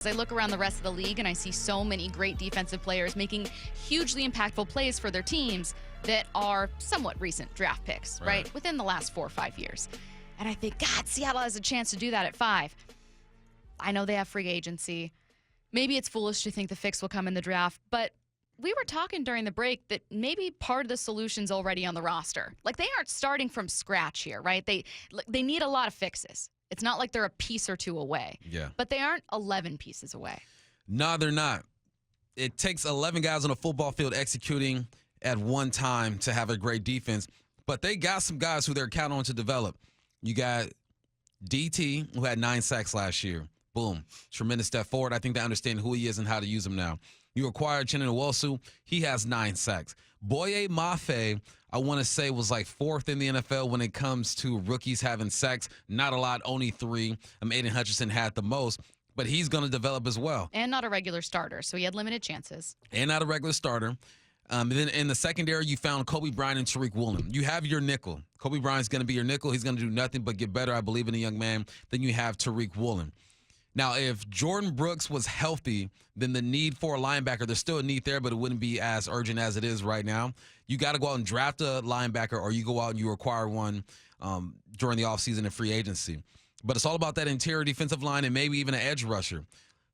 I look around the rest of the league and I see so many great defensive players making hugely impactful plays for their teams that are somewhat recent draft picks, right? Within the last 4 or 5 years. And I think, God, Seattle has a chance to do that at 5. I know they have free agency. Maybe it's foolish to think the fix will come in the draft, but we were talking during the break that maybe part of the solution's already on the roster. Like, they aren't starting from scratch here, right? They need a lot of fixes. It's not like they're a piece or two away. Yeah. But they aren't 11 pieces away. No, they're not. It takes 11 guys on a football field executing at one time to have a great defense. But they got some guys who they're counting on to develop. You got DT, who had 9 sacks last year. Boom. Tremendous step forward. I think they understand who he is and how to use him now. You acquired Chinnan Nwosu. He has 9 sacks. Boye Mafe, I want to say, was like 4th in the NFL when it comes to rookies having sacks. Not a lot, only 3. Aiden Hutchinson had the most, but he's going to develop as well. And not a regular starter, so he had limited chances. And not a regular starter. And then in the secondary, you found Kobe Bryant and Tariq Woolen. You have your nickel. Kobe Bryant's going to be your nickel. He's going to do nothing but get better, I believe, in a young man. Then you have Tariq Woolen. Now, if Jordan Brooks was healthy, then the need for a linebacker, there's still a need there, but it wouldn't be as urgent as it is right now. You got to go out and draft a linebacker, or you go out and you acquire one during the offseason and free agency. But it's all about that interior defensive line and maybe even an edge rusher.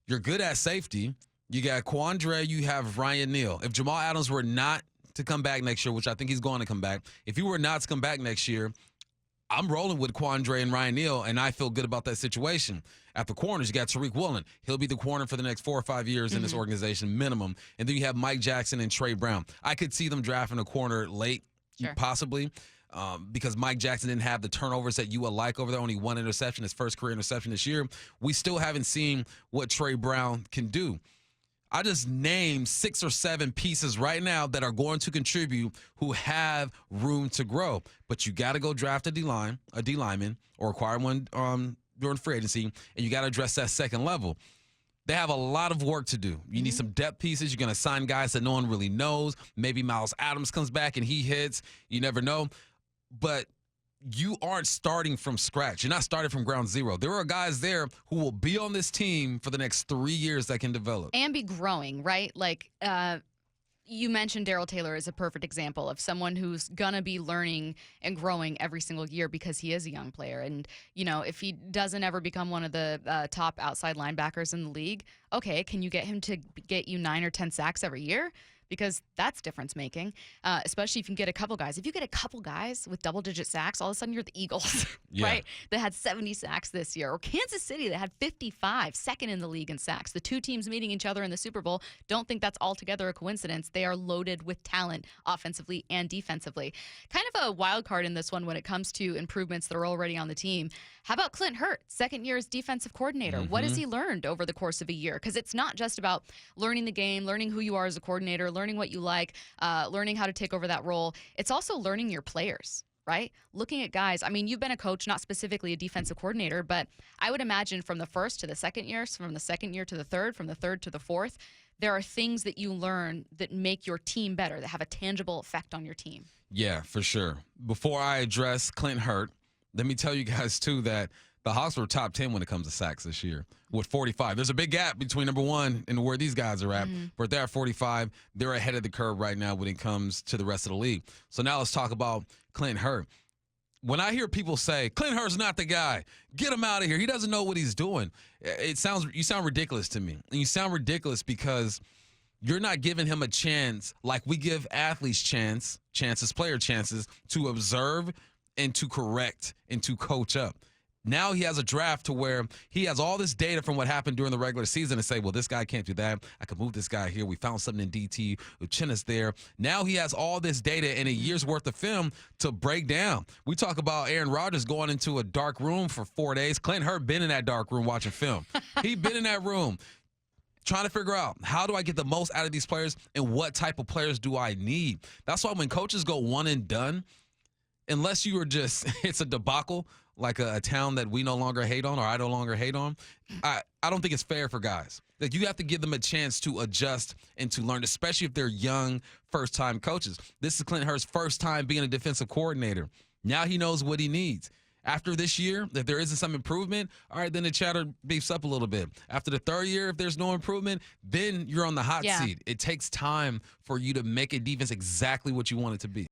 You're good at safety. You got Quandre, you have Ryan Neal. If Jamal Adams were not to come back next year, which I think he's going to come back, if he were not to come back next year, I'm rolling with Quandre and Ryan Neal, and I feel good about that situation. At the corners, you got Tariq Woolen. He'll be the corner for the next 4 or 5 years in this organization, minimum. And then you have Mike Jackson and Trey Brown. I could see them drafting a corner late, possibly, because Mike Jackson didn't have the turnovers that you would like over there. Only 1 interception, his first career interception this year. We still haven't seen what Trey Brown can do. I just named 6 or 7 pieces right now that are going to contribute who have room to grow. But you got to go draft a D lineman, or acquire one during free agency, and you got to address that second level. They have a lot of work to do. You need some depth pieces. You're going to sign guys that no one really knows. Maybe Miles Adams comes back and he hits. You never know. But you aren't starting from scratch. You're not starting from ground zero. There are guys there who will be on this team for the next 3 years that can develop. And be growing, right? Like, you mentioned Darrell Taylor as a perfect example of someone who's going to be learning and growing every single year because he is a young player. And, you know, if he doesn't ever become one of the top outside linebackers in the league, okay, can you get him to get you 9 or 10 sacks every year? Because that's difference making, especially if you can get a couple guys. If you get a couple guys with double-digit sacks, all of a sudden you're the Eagles, right? That had 70 sacks this year. Or Kansas City that had 55, second in the league in sacks. The 2 teams meeting each other in the Super Bowl. Don't think that's altogether a coincidence. They are loaded with talent offensively and defensively. Kind of a wild card in this one when it comes to improvements that are already on the team. How about Clint Hurtt, second year as defensive coordinator? What has he learned over the course of a year? Because it's not just about learning the game, learning who you are as a coordinator, learning what you like, learning how to take over that role. It's also learning your players, right? Looking at guys. I mean, you've been a coach, not specifically a defensive coordinator, but I would imagine from the first to the second year, from the second year to the third, from the third to the fourth, there are things that you learn that make your team better, that have a tangible effect on your team. Yeah, for sure. Before I address Clint Hurtt, let me tell you guys, too, that the Hawks were top 10 when it comes to sacks this year with 45. There's a big gap between number 1 and where these guys are at. But they're at 45. They're ahead of the curve right now when it comes to the rest of the league. So now let's talk about Clint Hurtt. When I hear people say, Clint Hurtt's not the guy, get him out of here, he doesn't know what he's doing, you sound ridiculous to me. And you sound ridiculous because you're not giving him a chance like we give athletes player chances to observe and to correct and to coach up. Now he has a draft to where he has all this data from what happened during the regular season and say, well, this guy can't do that. I could move this guy here. We found something in DT. Uchenna's there. Now he has all this data and a year's worth of film to break down. We talk about Aaron Rodgers going into a dark room for 4 days. Clint Hurtt been in that dark room watching film. He been in that room trying to figure out, how do I get the most out of these players and what type of players do I need? That's why when coaches go one and done, unless you are just, it's a debacle, like a town that we no longer hate on, or I no longer hate on, I don't think it's fair for guys. Like, you have to give them a chance to adjust and to learn, especially if they're young, first-time coaches. This is Clint Hurtt's first time being a defensive coordinator. Now he knows what he needs. After this year, if there isn't some improvement, all right, then the chatter beefs up a little bit. After the third year, if there's no improvement, then you're on the hot Yeah. seat. It takes time for you to make a defense exactly what you want it to be.